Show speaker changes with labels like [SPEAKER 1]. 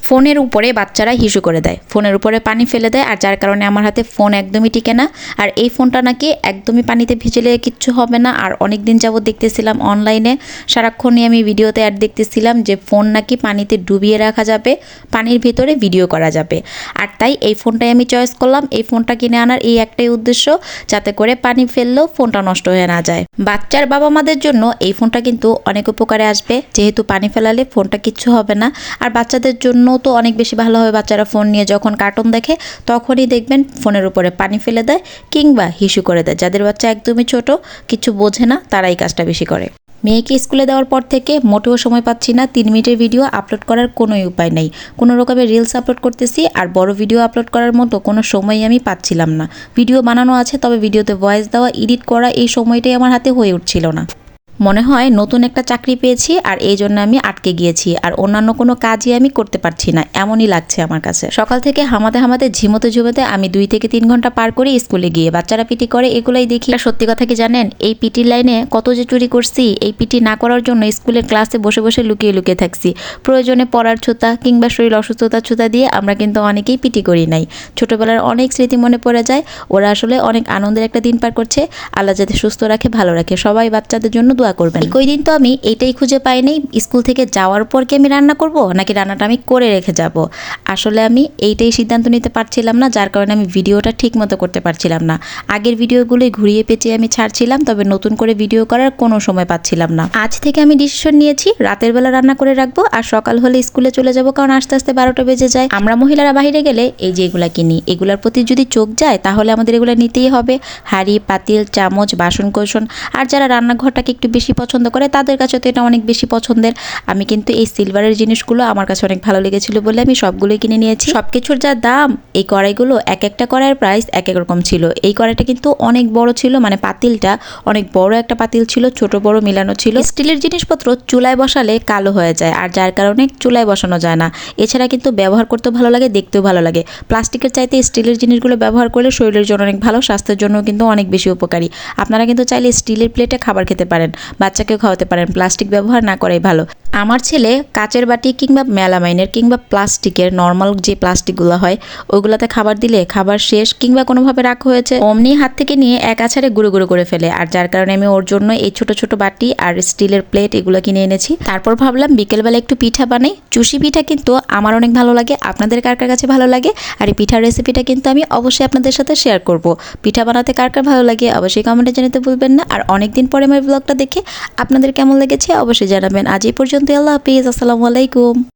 [SPEAKER 1] ফোনের উপরে বাচ্চারা হিসু করে দেয়, ফোনের উপরে পানি ফেলে দেয়, আর যার কারণে আমার হাতে ফোন একদমই টিকে না। আর এই ফোনটা নাকি একদমই পানিতে ভিজলে কিচ্ছু হবে না। আর অনেক দিন যাবত দেখতেছিলাম অনলাইনে, সারাক্ষণই আমি ভিডিওতে অ্যাড দেখতেছিলাম যে ফোন নাকি পানিতে ডুবিয়ে রাখা যাবে, পানির ভিতরে ভিডিও করা যাবে। আর তাই এই ফোনটাই আমি চয়েস করলাম। এই ফোনটা কিনে আনার এই একটাই উদ্দেশ্য, যাতে করে পানি ফেললেও ফোনটা নষ্ট হয়ে না যায়। বাচ্চার বাবা মাদের জন্য এই ফোনটা কিন্তু অনেক উপকারে আসবে, যেহেতু পানি ফেলালে ফোনটা কিচ্ছু হবে না। আর বাচ্চাদের জন্য তো অনেক বেশি ভালো হবে। বাচ্চারা ফোন নিয়ে যখন কার্টুন দেখে তখনই দেখবেন ফোনের উপরে পানি ফেলে দেয় কিংবা হিসু করে দেয়। যাদের বাচ্চা একদমই ছোট, কিছু বোঝে না, তারা এই কাজটা বেশি করে। মেয়েকে স্কুলে দেওয়ার পর থেকে মোটেও সময় পাচ্ছি না। 3 মিনিটের ভিডিও আপলোড করার কোনোই উপায় নেই। কোনো রকমের রিলস আপলোড করতেছি, আর বড় ভিডিও আপলোড করার মতো কোনো সময়ই আমি পাচ্ছিলাম না। ভিডিও বানানো আছে, তবে ভিডিওতে ভয়েস দেওয়া, এডিট করা, এই সময়টাই আমার হাতে হয়ে উঠছিল না। মনে হয় নতুন একটা চাকরি পেয়েছি, আর এই জন্য আমি আটকে গিয়েছি, আর অন্যান্য কোনো কাজই আমি করতে পারছি না, এমনই লাগছে আমার কাছে। সকাল থেকে হামাতে হামাতে ঝিমোতে ঝিমোতে আমি 2 থেকে 3 ঘন্টা পার করি স্কুলে গিয়ে। বাচ্চারা পিটি করে, এগুলাই দেখি। সত্যি কথা কি জানেন, এই পিটির লাইনে কত যে চুরি করছি। এই পিটি না করার জন্য স্কুলের ক্লাসে বসে বসে লুকিয়ে লুকিয়ে থাকছি। প্রয়োজনে পড়ার ছুতা কিংবা শরীর অসুস্থতার ছুতা দিয়ে আমরা কিন্তু অনেকেই পিটি করি নাই। ছোটবেলার অনেক স্মৃতি মনে পড়ে যায়। ওরা আসলে অনেক আনন্দের একটা দিন পার করছে। আল্লাহ যাতে সুস্থ রাখে, ভালো রাখে। সবাই বাচ্চাদের জন্য করবেন। কয়দিন তো আমি এটাই খুঁজে পাইনি, স্কুল থেকে যাওয়ার পর কি আমি রান্না করব নাকি রান্নাটা আমি করে রেখে যাব। আসলে আমি এইটাই সিদ্ধান্ত নিতে পারছিলাম না, যার কারণে আমি ভিডিওটা ঠিক মতো করতে পারছিলাম না। আগের ভিডিওগুলোই ঘুরিয়ে পেঁচিয়ে আমি ছাড়ছিলাম, তবে নতুন করে ভিডিও করার কোনো সময় পাচ্ছিলাম না। আজ থেকে আমি ডিসিশন নিয়েছি রাতের বেলা রান্না করে রাখবো, আর সকাল হলে স্কুলে চলে যাব, কারণ আস্তে আস্তে 12টা বেজে যায়। আমরা মহিলারা বাইরে গেলে এই যে এগুলা কিনি, এগুলার প্রতি যদি চোখ যায় তাহলে আমাদের এগুলো নিতেই হবে। হাঁড়ি, পাতিল, চামচ, বাসন কোসন। আর যারা রান্নাঘরটাকে একটু বেশি পছন্দ করে তাদের কাছে তো এটা অনেক বেশি পছন্দের। আমি কিন্তু এই সিলভারের জিনিসগুলো আমার কাছে অনেক ভালো লেগেছিল বলে আমি সবগুলোই কিনে নিয়েছি। সবকিছুর যা দাম, এই কড়াইগুলো এক একটা কড়াইয়ের প্রাইস এক এক রকম ছিল। এই কড়াইটা কিন্তু অনেক বড় ছিল, মানে পাতিলটা অনেক বড় একটা পাতিল ছিল, ছোট বড় মিলানো ছিল। স্টিলের জিনিসপত্র চুলায় বসালে কালো হয়ে যায়, আর যার কারণে চুলায় বসানো যায় না। এছাড়া কিন্তু ব্যবহার করতে ভালো লাগে, দেখতেও ভালো লাগে। প্লাস্টিকের চাইতে স্টিলের জিনিসগুলো ব্যবহার করলে শরীরের জন্য অনেক ভালো, স্বাস্থ্যের জন্য কিন্তু অনেক বেশি উপকারী। আপনারা কিন্তু চাইলে স্টিলের প্লেটে খাবার খেতে পারেন, বাচ্চাকেও খাওয়াতে পারেন। প্লাস্টিক ব্যবহার না করাই ভালো। আমার ছেলে কাচের বাটি কিংবা মেলামাইনের কিংবা প্লাস্টিকের নর্মাল যে প্লাস্টিকগুলো হয় ওইগুলোতে খাবার দিলে খাবার শেষ কিংবা কোনোভাবে রাখা হয়েছে অমনি হাত থেকে নিয়ে এক আছাড়ে গুঁড়ো গুঁড়ো করে ফেলে। আর যার কারণে আমি ওর জন্য এই ছোট ছোট বাটি আর স্টিলের প্লেট এগুলো কিনে এনেছি। তারপর ভাবলাম বিকেলবেলা একটু পিঠা বানাই। চুষি পিঠা কিন্তু আমার অনেক ভালো লাগে, আপনাদের কার কার কাছে ভালো লাগে? আর এই পিঠার রেসিপিটা কিন্তু আমি অবশ্যই আপনাদের সাথে শেয়ার করব। পিঠা বানাতে কার কার ভালো লাগে অবশ্যই কমেন্টে জানাতে ভুলবেন না। আর অনেকদিন পরে আমার ব্লগটা দেখে আপনাদের কেমন লেগেছে অবশ্যই জানাবেন। আজ এই পর্যন্ত, আল্লাহ হাফিজ, আসসালামু আলাইকুম।